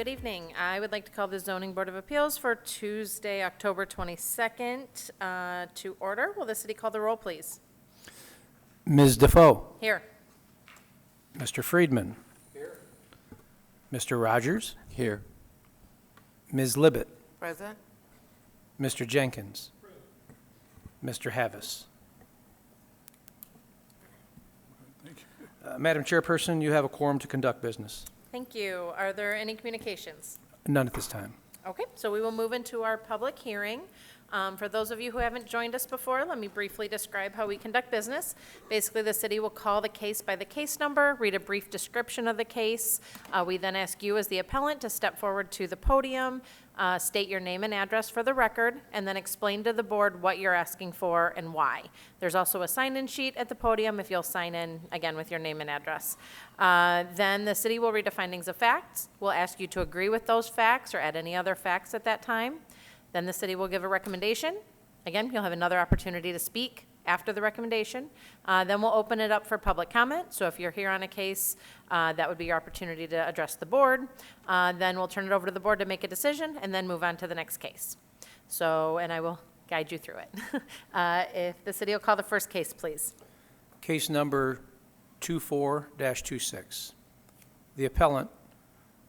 Good evening. I would like to call the Zoning Board of Appeals for Tuesday, October 22nd to order. Will the city call the roll, please? Ms. Defoe. Here. Mr. Friedman. Here. Mr. Rogers. Here. Ms. Libet. Present. Mr. Jenkins. Mr. Havis. Madam Chairperson, you have a quorum to conduct business. Thank you. Are there any communications? None at this time. Okay, so we will move into our public hearing. For those of you who haven't joined us before, let me briefly describe how we conduct business. Basically, the city will call the case by the case number, read a brief description of the case. We then ask you as the appellant to step forward to the podium, state your name and address for the record, and then explain to the board what you're asking for and why. There's also a sign-in sheet at the podium if you'll sign in, again, with your name and address. Then the city will read the findings of facts. We'll ask you to agree with those facts or add any other facts at that time. Then the city will give a recommendation. Again, you'll have another opportunity to speak after the recommendation. Then we'll open it up for public comment. So if you're here on a case, that would be your opportunity to address the board. Then we'll turn it over to the board to make a decision and then move on to the next case. So, and I will guide you through it. If the city will call the first case, please. Case number 24-26. The appellant,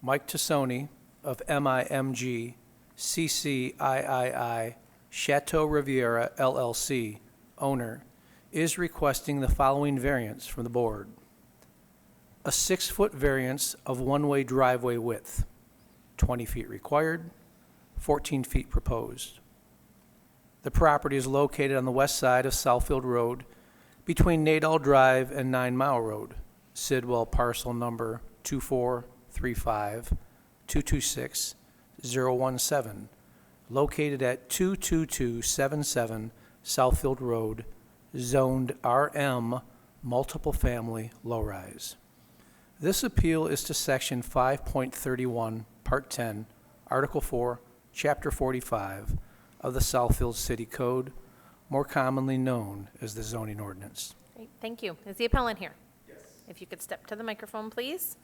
Mike Tassoni of MIMG CCIII Chateau Riviera LLC, owner, is requesting the following variance from the board. A 6-foot variance of one-way driveway width, 20 feet required, 14 feet proposed. The property is located on the west side of Southfield Road between Nadal Drive and 9 Mile Road, Sidwell parcel number 2435-226-017, located at 22277 Southfield Road, zoned RM, multiple family, low-rise. This appeal is to Section 5.31, Part 10, Article 4, Chapter 45 of the Southfield City Code, more commonly known as the zoning ordinance. Great, thank you. Is the appellant here? Yes. If you could step to the microphone, please.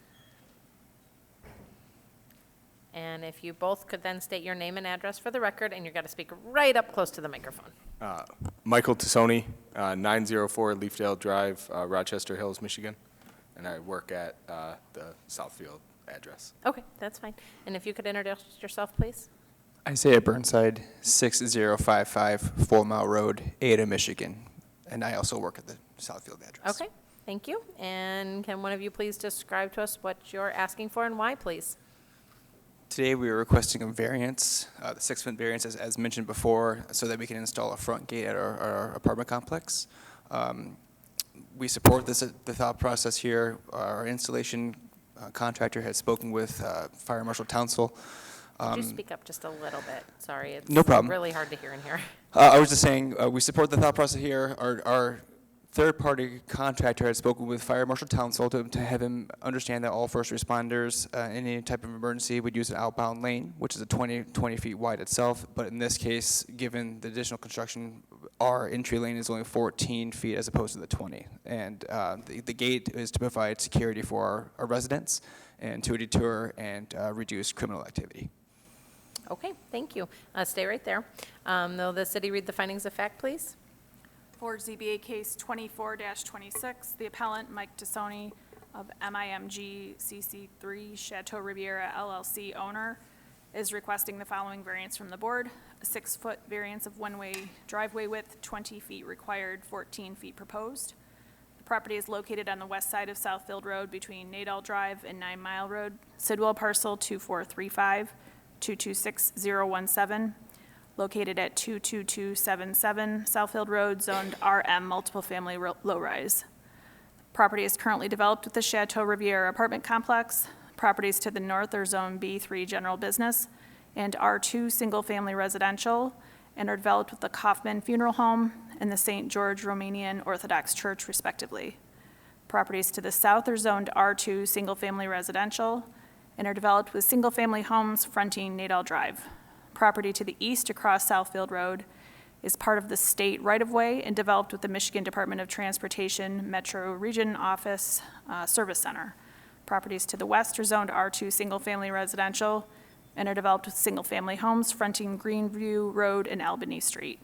And if you both could then state your name and address for the record, and you've got to speak right up close to the microphone. Michael Tassoni, 904 Leafdale Drive, Rochester Hills, Michigan, and I work at the Southfield address. Okay, that's fine. And if you could introduce yourself, please. Isaiah Burnside, 6055 4 Mile Road, Ada, Michigan, and I also work at the Southfield address. Okay, thank you. And can one of you please describe to us what you're asking for and why, please? Today we are requesting a variance, the 6-foot variance as mentioned before, so that we can install a front gate at our apartment complex. We support the thought process here. Our installation contractor has spoken with Fire Marshal Townsell. Could you speak up just a little bit? Sorry, it's no problem. Really hard to hear in here. I was just saying, we support the thought process here. Our third-party contractor had spoken with Fire Marshal Townsell to have him understand that all first responders in any type of emergency would use an outbound lane, which is a 20 feet wide itself. But in this case, given the additional construction, our entry lane is only 14 feet as opposed to the 20. And the gate is to provide security for our residents and to deter and reduce criminal activity. Okay, thank you. Stay right there. Will the city read the findings of fact, please? For ZBA case 24-26, the appellant, Mike Tassoni of MIMG CC3 Chateau Riviera LLC owner, is requesting the following variance from the board. A 6-foot variance of one-way driveway width, 20 feet required, 14 feet proposed. The property is located on the west side of Southfield Road between Nadal Drive and 9 Mile Road, Sidwell parcel 2435-226-017. Located at 22277 Southfield Road, zoned RM, multiple family low-rise. Property is currently developed with the Chateau Riviera apartment complex. Properties to the north are Zone B3 general business and R2 single-family residential, and are developed with the Kaufman Funeral Home and the St. George Romanian Orthodox Church, respectively. Properties to the south are zoned R2 single-family residential and are developed with single-family homes fronting Nadal Drive. Property to the east across Southfield Road is part of the state right-of-way and developed with the Michigan Department of Transportation Metro Region Office Service Center. Properties to the west are zoned R2 Single Family Residential and are developed with single-family homes fronting Greenview Road and Albany Street.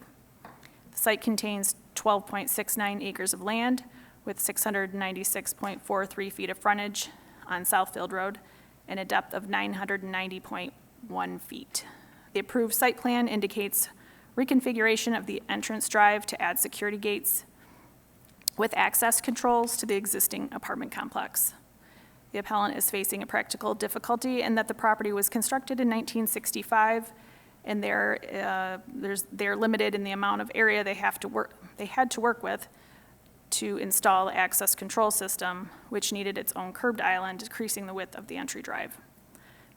The site contains 12.69 acres of land with 696.43 feet of frontage on Southfield Road and a depth of 990.1 feet. The approved site plan indicates reconfiguration of the entrance drive to add security gates with access controls to the existing apartment complex. The appellant is facing a practical difficulty in that the property was constructed in 1965, and they're limited in the amount of area they had to work with to install the access control system, which needed its own curbed island, decreasing the width of the entry drive.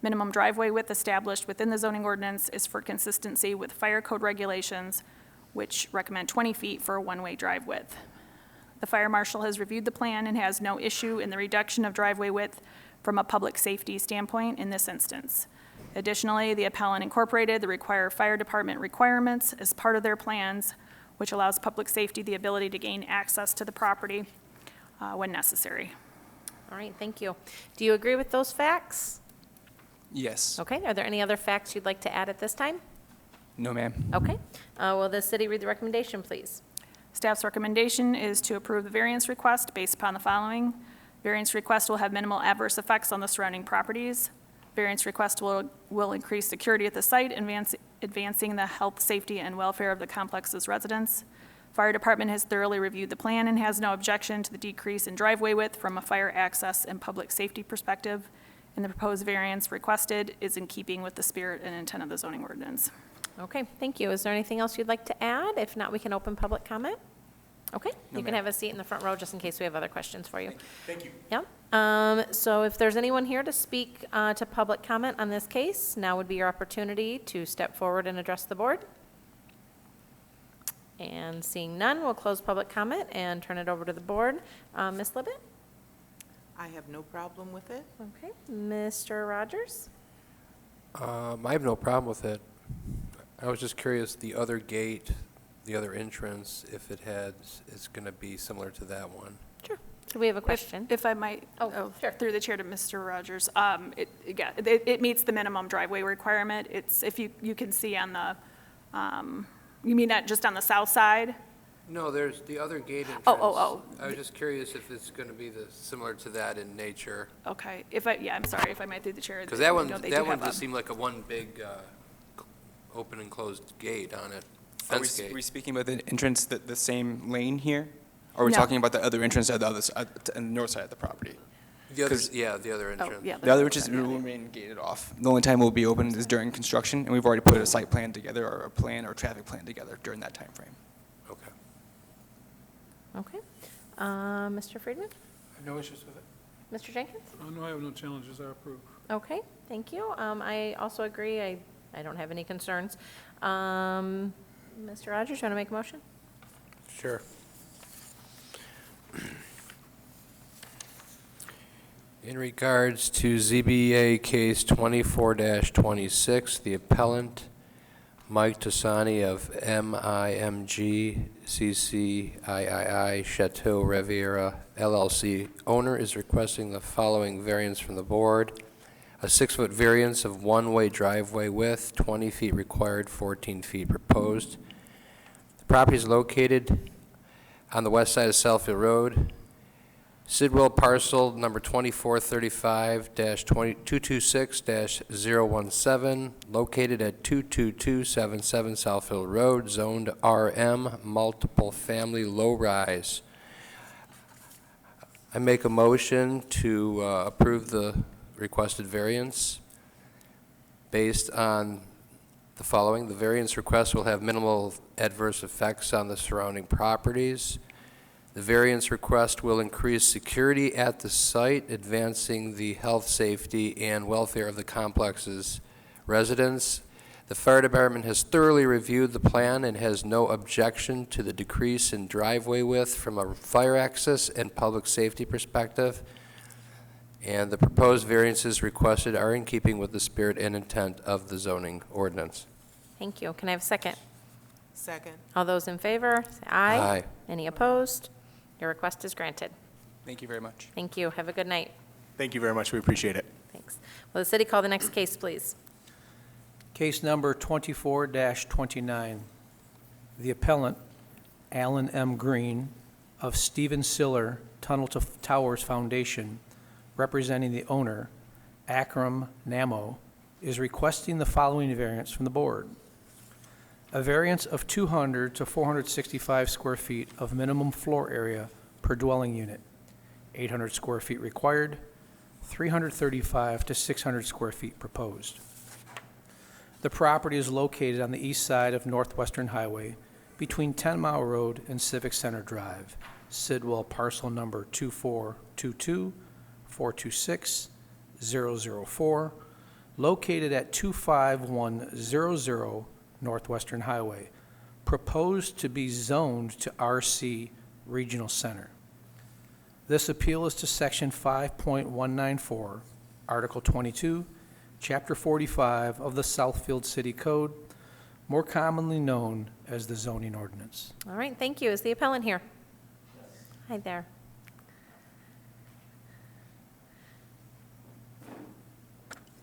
Minimum driveway width established within the zoning ordinance is for consistency with fire code regulations, which recommend 20 feet for a one-way drive width. The fire marshal has reviewed the plan and has no issue in the reduction of driveway width from a public safety standpoint in this instance. Additionally, the appellant incorporated the required fire department requirements as part of their plans, which allows public safety the ability to gain access to the property when necessary. All right, thank you. Do you agree with those facts? Yes. Okay, are there any other facts you'd like to add at this time? No, ma'am. Okay, will the city read the recommendation, please? Staff's recommendation is to approve the variance request based upon the following. Variance request will have minimal adverse effects on the surrounding properties. Variance request will increase security at the site, advancing the health, safety, and welfare of the complex's residents. Fire department has thoroughly reviewed the plan and has no objection to the decrease in driveway width from a fire access and public safety perspective, and the proposed variance requested is in keeping with the spirit and intent of the zoning ordinance. Okay, thank you. Is there anything else you'd like to add? If not, we can open public comment. Okay, you can have a seat in the front row just in case we have other questions for you. Thank you. Yep. So if there's anyone here to speak to public comment on this case, now would be your opportunity to step forward and address the board. And seeing none, we'll close public comment and turn it over to the board. Ms. Libet? I have no problem with it. Okay. Mr. Rogers? I have no problem with it. I was just curious, the other gate, the other entrance, if it's going to be similar to that one. Sure. So we have a question. If I might, Oh, sure. through the chair to Mr. Rogers, it meets the minimum driveway requirement. It's, if you can see on the, you mean not just on the south side? No, there's the other gate entrance. Oh. I was just curious if it's going to be similar to that in nature. Okay, I'm sorry, if I might through the chair. Because that one, they do that one have just seemed like a one big open and closed gate on it, Are fence gate. we speaking about the entrance, the same lane here? Or are we No. talking about the other entrance at the other, on the north side of the property? The other, 'cause- yeah, the other Oh, entrance. yeah. The other entrance will remain gated off. The only time it will be open is during construction, and we've already put a site plan together, or a plan, or a traffic plan together during that time frame. Okay. Okay. Mr. Friedman? I have no issues with it. Mr. Jenkins? No, I have no challenges. I approve. Okay, thank you. I also agree. I don't have any concerns. Mr. Rogers, you want to make a motion? Sure. In regards to ZBA case 24-26, the appellant, Mike Tassani of MIMG CCIII Chateau Riviera LLC, owner, is requesting the following variance from the board. A 6-foot variance of one-way driveway width, 20 feet required, 14 feet proposed. The property is located on the west side of Southfield Road. Sidwell parcel number 2435-226-017, located at 22277 Southfield Road, zoned RM, multiple family low-rise. I make a motion to approve the requested variance based on the following. The variance request will have minimal adverse effects on the surrounding properties. The variance request will increase security at the site, advancing the health, safety, and welfare of the complex's residents. The fire department has thoroughly reviewed the plan and has no objection to the decrease in driveway width from a fire access and public safety perspective. And the proposed variances requested are in keeping with the spirit and intent of the zoning ordinance. Thank you. Can I have a second? Second. All those in favor, say aye. Aye. Any opposed? Your request is granted. Thank you very much. Thank you. Have a good night. Thank you very much. We appreciate it. Thanks. Will the city call the next case, please? Case number 24-29. The appellant, Alan M. Green of Stephen Siller Tunnel to Towers Foundation, representing the owner, Akram Namo, is requesting the following variance from the board. A variance of 200 to 465 square feet of minimum floor area per dwelling unit, 800 square feet required, 335 to 600 square feet proposed. The property is located on the east side of Northwestern Highway between 10 Mile Road and Civic Center Drive, Sidwell parcel number 2422-426-004, located at 25100 Northwestern Highway, proposed to be zoned to RC Regional Center. This appeal is to Section 5.194, Article 22, Chapter 45 of the Southfield City Code, more commonly known as the zoning ordinance. All right, thank you. Is the appellant here? Hi there.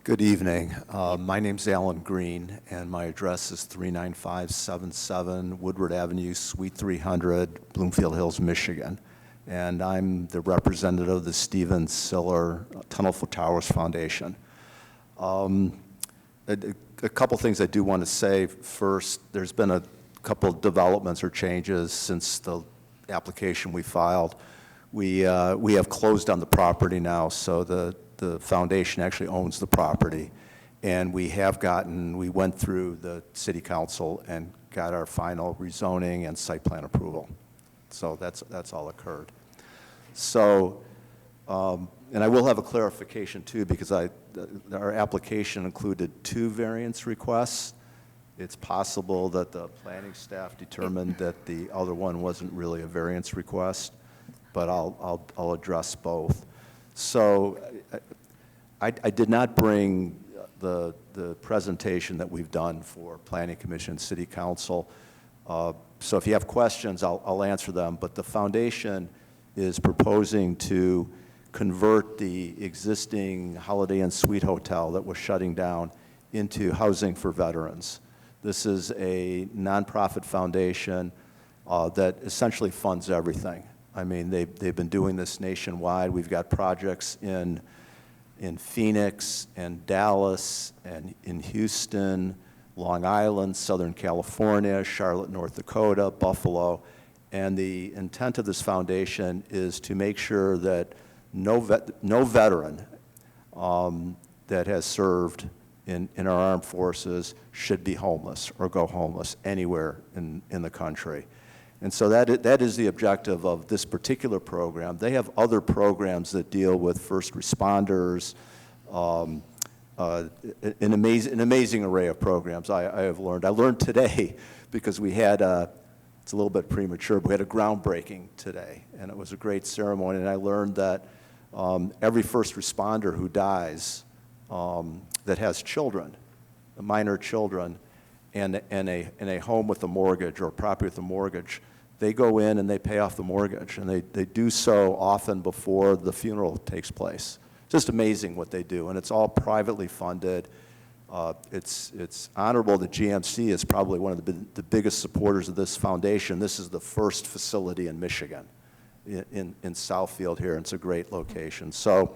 Good evening. My name's Alan Green, and my address is 39577 Woodward Avenue, Suite 300, Bloomfield Hills, Michigan. And I'm the representative of the Stephen Siller Tunnel for Towers Foundation. A couple things I do want to say. First, there's been a couple of developments or changes since the application we filed. We have closed on the property now, so the foundation actually owns the property. And we went through the city council and got our final rezoning and site plan approval. So that's all occurred. So, and I will have a clarification too, because our application included 2 variance requests. It's possible that the planning staff determined that the other one wasn't really a variance request, but I'll address both. So I did not bring the presentation that we've done for Planning Commission, City Council. So if you have questions, I'll answer them. But the foundation is proposing to convert the existing Holiday Inn Suite Hotel that was shutting down into housing for veterans. This is a nonprofit foundation that essentially funds everything. I mean, they've been doing this nationwide. We've got projects in Phoenix and Dallas and in Houston, Long Island, Southern California, Charlotte, North Dakota, Buffalo. And the intent of this foundation is to make sure that no veteran that has served in our armed forces should be homeless or go homeless anywhere in the country. And so that is the objective of this particular program. They have other programs that deal with first responders, an amazing array of programs I have learned. I learned today because we had, it's a little bit premature, but we had a groundbreaking today, and it was a great ceremony, and I learned that every first responder who dies that has children, minor children, and a home with a mortgage or a property with a mortgage, they go in and they pay off the mortgage, and they do so often before the funeral takes place. Just amazing what they do, and it's all privately funded. It's honorable that GMC is probably one of the biggest supporters of this foundation. This is the first facility in Michigan, in Southfield here, and it's a great location. So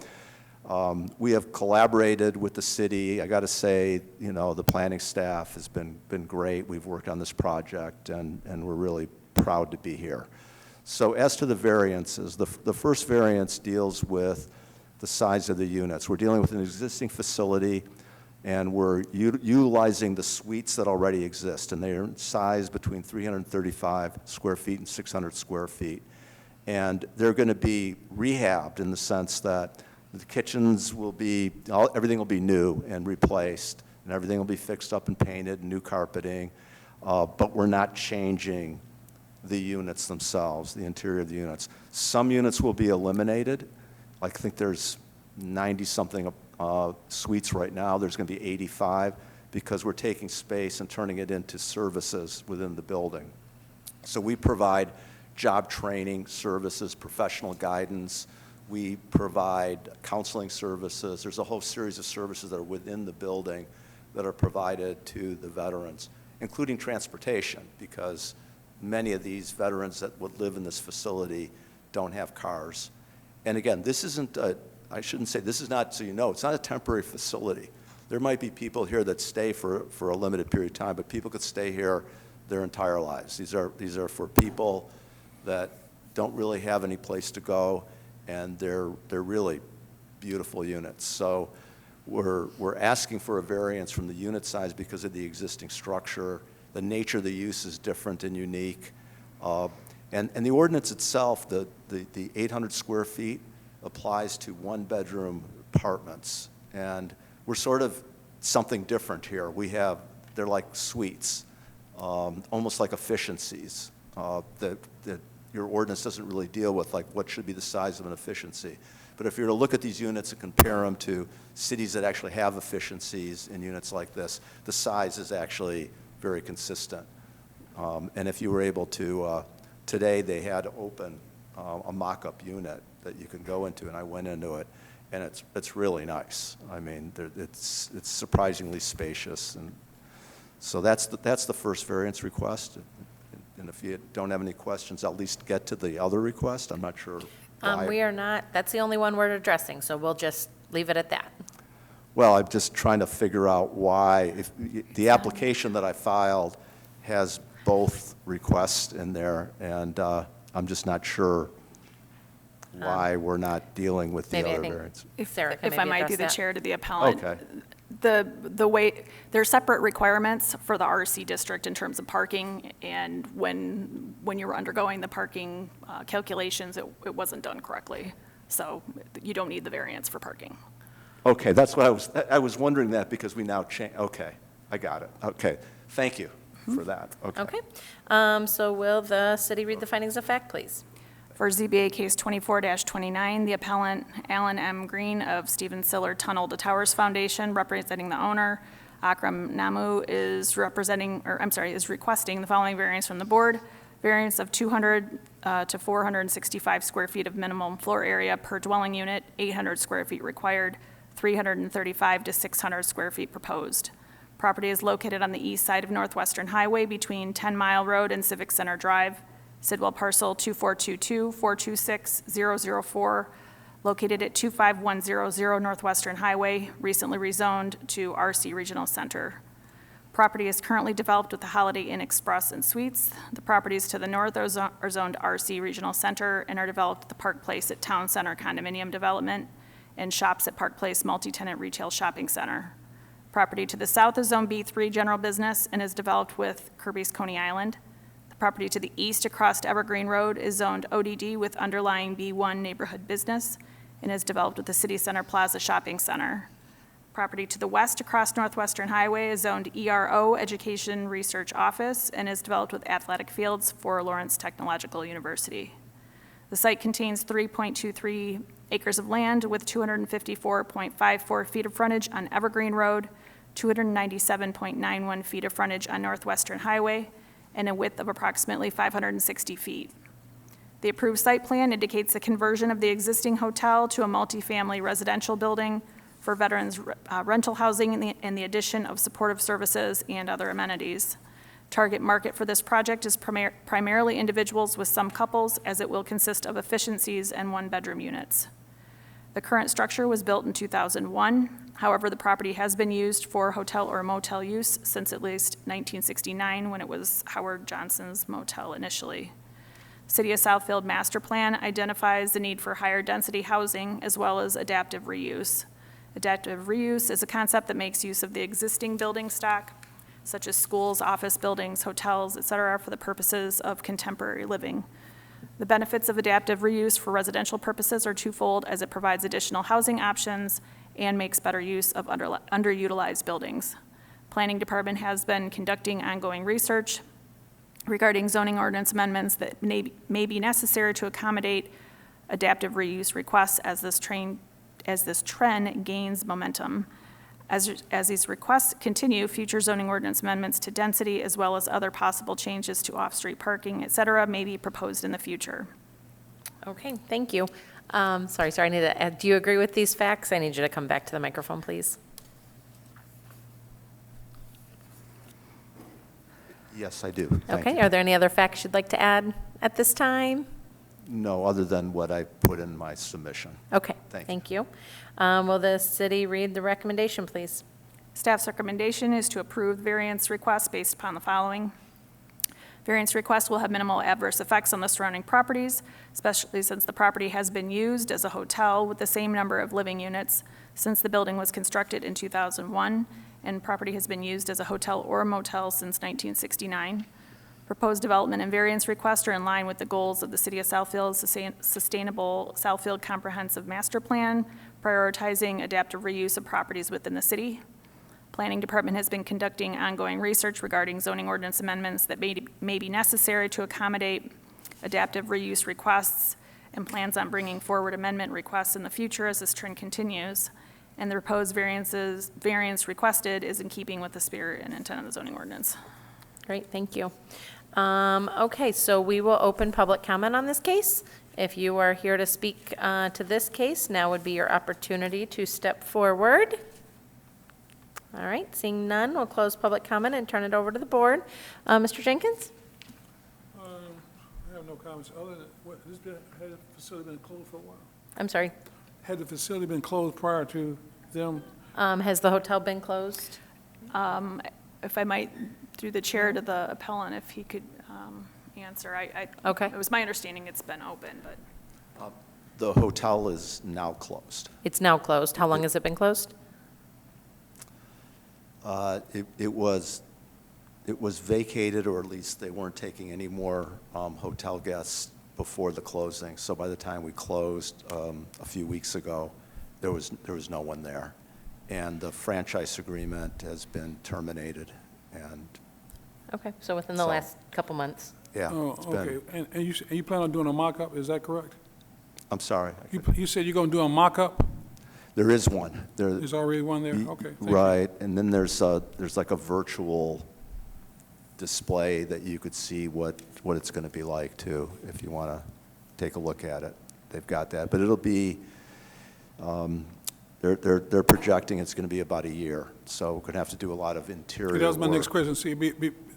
we have collaborated with the city. I got to say, you know, the planning staff has been great. We've worked on this project, and we're really proud to be here. So as to the variances, the first variance deals with the size of the units. We're dealing with an existing facility, and we're utilizing the suites that already exist, and they are in size between 335 square feet and 600 square feet. And they're going to be rehabbed in the sense that the kitchens will be, everything will be new and replaced, and everything will be fixed up and painted, new carpeting, but we're not changing the units themselves, the interior of the units. Some units will be eliminated. I think there's 90-something suites right now. There's going to be 85 because we're taking space and turning it into services within the building. So we provide job training services, professional guidance, We provide counseling services. There's a whole series of services that are within the building that are provided to the veterans, including transportation, because many of these veterans that would live in this facility don't have cars. And again, this isn't I shouldn't say, this is not, so you know, it's not a temporary facility. There might be people here that stay for a limited period of time, but people could stay here their entire lives. These are for people that don't really have any place to go, and they're really beautiful units. So we're asking for a variance from the unit size because of the existing structure. The nature of the use is different and unique. And the ordinance itself, the 800 square feet, applies to one-bedroom apartments. And we're sort of something different here. They're like suites, almost like efficiencies that your ordinance doesn't really deal with, like what should be the size of an efficiency. But if you're to look at these units and compare them to cities that actually have efficiencies in units like this, the size is actually very consistent. And if you were able to, today they had open a mock-up unit that you can go into, and I went into it, and it's really nice. I mean, it's surprisingly spacious, and so that's the first variance request. And if you don't have any questions, I'll at least get to the other request. I'm not sure why. We are not, that's the only one we're addressing, so we'll just leave it at that. Well, I'm just trying to figure out why. If the application that I filed has both requests in there, and I'm just not sure why we're not dealing with the Maybe I other think variants. Sarah can If I maybe might address be the that. chair to the appellant. Okay. The way, there are separate requirements for the RC district in terms of parking, and when you were undergoing the parking calculations, it wasn't done correctly. So you don't need the variance for parking. Okay, that's what I was wondering that because we now change, okay, I got it. Okay, thank you for that. Okay, so will the city read the findings of fact, please? For ZBA case 24-29, the appellant Alan M. Green of Stephen Siller Tunnel to Towers Foundation, representing the owner, Akram Namu, is requesting the following variance from the board. Variance of 200 to 465 square feet of minimum floor area per dwelling unit, 800 square feet required, 335 to 600 square feet proposed. Property is located on the east side of Northwestern Highway between 10 Mile Road and Civic Center Drive. Sidwell parcel 2422-426-004, located at 25100 Northwestern Highway, recently rezoned to RC Regional Center. Property is currently developed with the Holiday Inn Express and Suites. The properties to the north are zoned RC Regional Center and are developed at the Park Place at Town Center Condominium Development and Shops at Park Place Multi-Tenant Retail Shopping Center. Property to the south is Zone B3 General Business and is developed with Kirby's Coney Island. Property to the east across Evergreen Road is zoned ODD with underlying B1 neighborhood business and is developed with the City Center Plaza Shopping Center. Property to the west across Northwestern Highway is zoned ERO Education Research Office and is developed with athletic fields for Lawrence Technological University. The site contains 3.23 acres of land with 254.54 feet of frontage on Evergreen Road, 297.91 feet of frontage on Northwestern Highway, and a width of approximately 560 feet. The approved site plan indicates the conversion of the existing hotel to a multifamily residential building for veterans rental housing and the addition of supportive services and other amenities. Target market for this project is primarily individuals with some couples, as it will consist of efficiencies and one-bedroom units. The current structure was built in 2001. However, the property has been used for hotel or motel use since at least 1969, when it was Howard Johnson's Motel initially. City of Southfield Master Plan identifies the need for higher density housing as well as adaptive reuse. Adaptive reuse is a concept that makes use of the existing building stock, such as schools, office buildings, hotels, et cetera, for the purposes of contemporary living. The benefits of adaptive reuse for residential purposes are twofold, as it provides additional housing options and makes better use of underutilized buildings. Planning Department has been conducting ongoing research regarding zoning ordinance amendments that may be necessary to accommodate adaptive reuse requests as this trend gains momentum. As these requests continue, future zoning ordinance amendments to density, as well as other possible changes to off-street parking, et cetera, may be proposed in the future. Okay, thank you. Sorry, I need to add, do you agree with these facts? I need you to come back to the microphone, please. Yes, I do. Thank Okay, you. are there any other facts you'd like to add at this time? No, other than what I put in my submission. Okay, Thank you. thank you. Will the city read the recommendation, please? Staff's recommendation is to approve variance request based upon the following. Variance request will have minimal adverse effects on the surrounding properties, especially since the property has been used as a hotel with the same number of living units since the building was constructed in 2001, and property has been used as a hotel or a motel since 1969. Proposed development and variance requests are in line with the goals of the City of Southfield's Sustainable Southfield Comprehensive Master Plan, prioritizing adaptive reuse of properties within the city. Planning Department has been conducting ongoing research regarding zoning ordinance amendments that may be necessary to accommodate adaptive reuse requests, and plans on bringing forward amendment requests in the future as this trend continues. And the proposed variance requested is in keeping with the spirit and intent of the zoning ordinance. Great, thank you. Okay, so we will open public comment on this case. If you are here to speak to this case, now would be your opportunity to step forward. All right, seeing none, we'll close public comment and turn it over to the board. Mr. Jenkins? I have no comments, other than, had the facility been closed for a while? I'm sorry, Had the facility been closed prior to them? has the hotel been closed? If I might, through the chair to the appellant, if he could answer. Okay. It was my understanding it's been open, but. The hotel is now closed. It's now closed. How long has it been closed? It was vacated, or at least they weren't taking any more hotel guests before the closing. So by the time we closed a few weeks ago, there was no one there. And the franchise agreement has been terminated, and Okay, so within the So- last couple months. yeah. Oh, it's been- okay, and you plan on doing a mock-up, is that correct? I'm sorry. You said you're gonna do a mock-up? There is one. There's already one there? Okay, thank you. Right, and then there's like a virtual display that you could see what it's going to be like too, if you want to take a look at it. They've got that, but it'll be, they're projecting it's going to be about a year, so we're going to have to do a lot of interior work. That was my next question, see,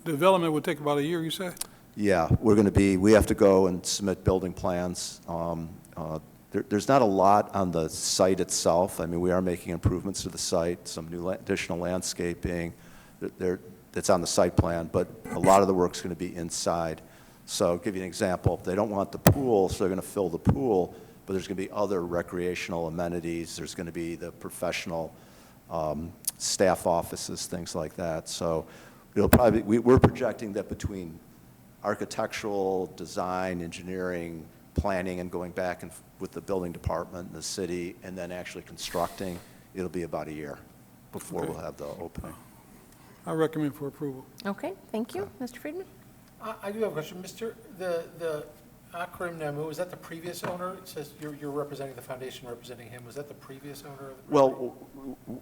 development would take about a year, you said? Yeah, we have to go and submit building plans. There's not a lot on the site itself. I mean, we are making improvements to the site, some new additional landscaping that's on the site plan, but a lot of the work's going to be inside. So I'll give you an example. They don't want the pool, so they're going to fill the pool, but there's going to be other recreational amenities. There's going to be the professional staff offices, things like that. So it'll probably, we're projecting that between architectural, design, engineering, planning, and going back and with the building department and the city, and then actually constructing, it'll be about a year before Okay. we'll have the opening. I recommend for approval. Okay, thank you. Mr. Friedman? I do have a question. The Akram Namu, is that the previous owner? It says you're representing the foundation, representing him. Was that the previous owner of the property?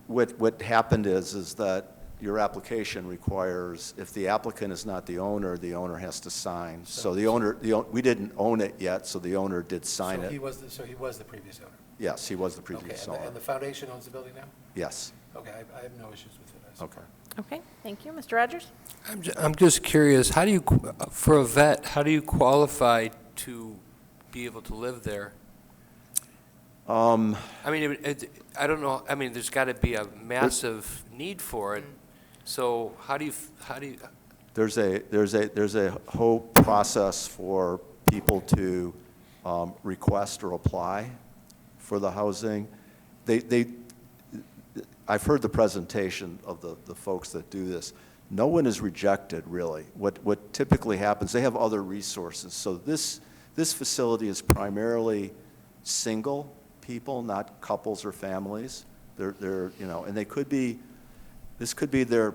Well, what happened is that your application requires, if the applicant is not the owner has to sign. So the owner, we didn't own it yet, so the owner did sign So it. he was the previous owner? Yes, he was the Okay, previous and owner. the foundation owns the building now? Yes, Okay, I have no issues with it. I suppose. okay. Okay, thank you. Mr. Rogers? I'm just curious, how do you, for a vet, how do you qualify to be able to live there? I mean, I don't know, I mean, there's got to be a massive need for it, so how do you, There's a whole process for people to request or apply for the housing. I've heard the presentation of the folks that do this. No one is rejected, really. What typically happens, they have other resources. So this facility is primarily single people, not couples or families. They're and they could be. This could be their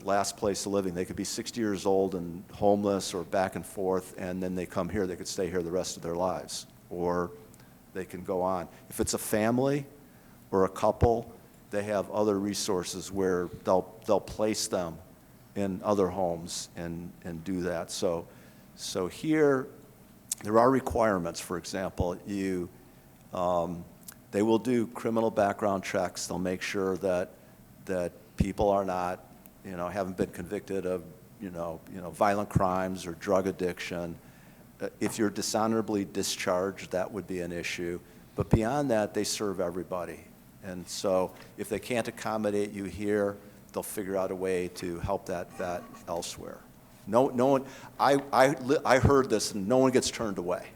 last place of living. They could be 60 years old and homeless or back and forth, and then they come here. They could stay here the rest of their lives, or they can go on. If it's a family or a couple, they have other resources where they'll place them in other homes and do that. So here, there are requirements. For example, you They will do criminal background checks. They'll make sure that people are not, haven't been convicted of, violent crimes or drug addiction. If you're dishonorably discharged, that would be an issue. But beyond that, they serve everybody. And so if they can't accommodate you here, they'll figure out a way to help that vet elsewhere. No one, I heard this, and no one gets turned away.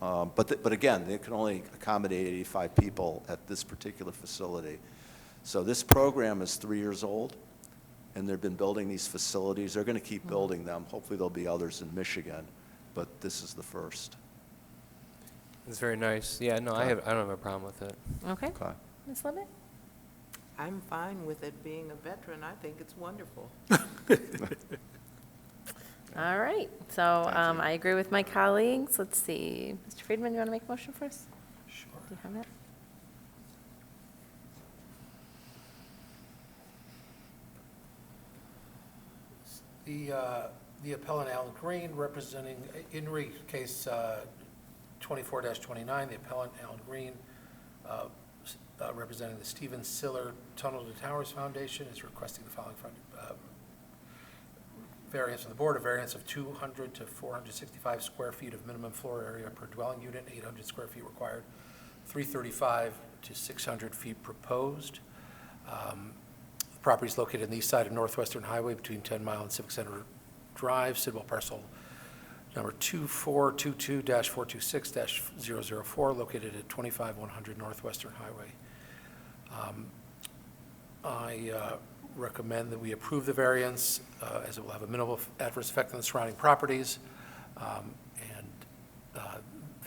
But again, they can only accommodate 85 people at this particular facility. So this program is 3 years old, and they've been building these facilities. They're going to keep building them. Hopefully there'll be others in Michigan, but this is the first. It's very nice. Yeah, no, I don't have a problem with it. Okay. Okay. Ms. Libet? I'm fine with it being a veteran. I think it's wonderful. All right, so I agree with my colleagues. Let's see. Mr. Friedman, you want to make a motion for us? Sure. Do you have that? The appellant Alan Green representing, in case 24-29, the appellant Alan Green representing the Stephen Siller Tunnel to Towers Foundation is requesting the following variance from the board, a variance of 200 to 465 square feet of minimum floor area per dwelling unit, 800 square feet required, 335 to 600 feet proposed. The property is located on the east side of Northwestern Highway between 10 Mile and Civic Center Drive, Sidwell parcel number 2422-426-004, located at 25100 Northwestern Highway. I recommend that we approve the variance as it will have a minimal adverse effect on the surrounding properties.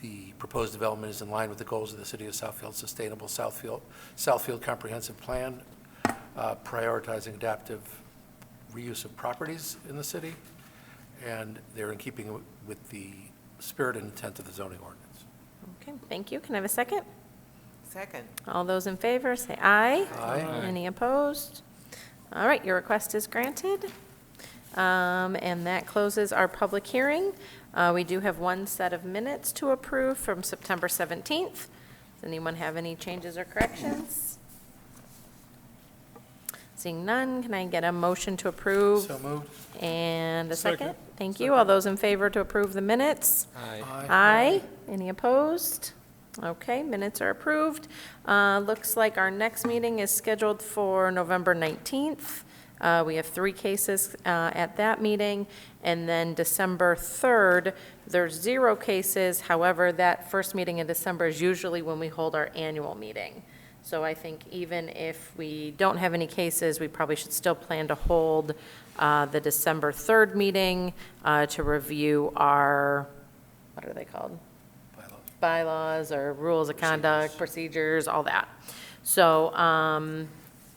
The proposed development is in line with the goals of the City of Southfield Sustainable Southfield Comprehensive Plan, prioritizing adaptive reuse of properties in the city, and they're in keeping with the spirit and intent of the zoning ordinance. Okay, thank you. Can I have a second? Second. All those in favor, say aye. Aye. Any opposed? All right, your request is granted. And that closes our public hearing. We do have one set of minutes to approve from September 17th. Does anyone have any changes or corrections? Seeing none, can I get a motion to approve? So moved. And a second? Second. Thank you. All those in favor to approve the minutes? Aye. Aye. Any opposed? Okay, minutes are approved. Looks like our next meeting is scheduled for November 19th. We have 3 cases at that meeting. And then December 3rd, there's 0 cases. However, that first meeting in December is usually when we hold our annual meeting. So I think even if we don't have any cases, we probably should still plan to hold the December 3rd meeting to review our, what are they called? Bylaws or rules of conduct, procedures, all that. So,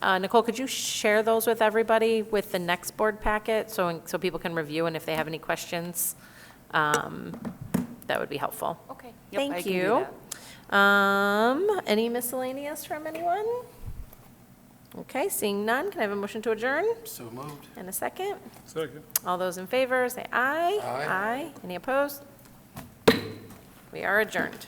Nicole, could you share those with everybody with the next board packet so people can review, and if they have any questions, that would be helpful. Okay. Thank you. Any miscellaneous from anyone? Okay, seeing none, can I have a motion to adjourn? So moved. And a second? Second. All those in favor, say aye. Aye. Any opposed? We are adjourned.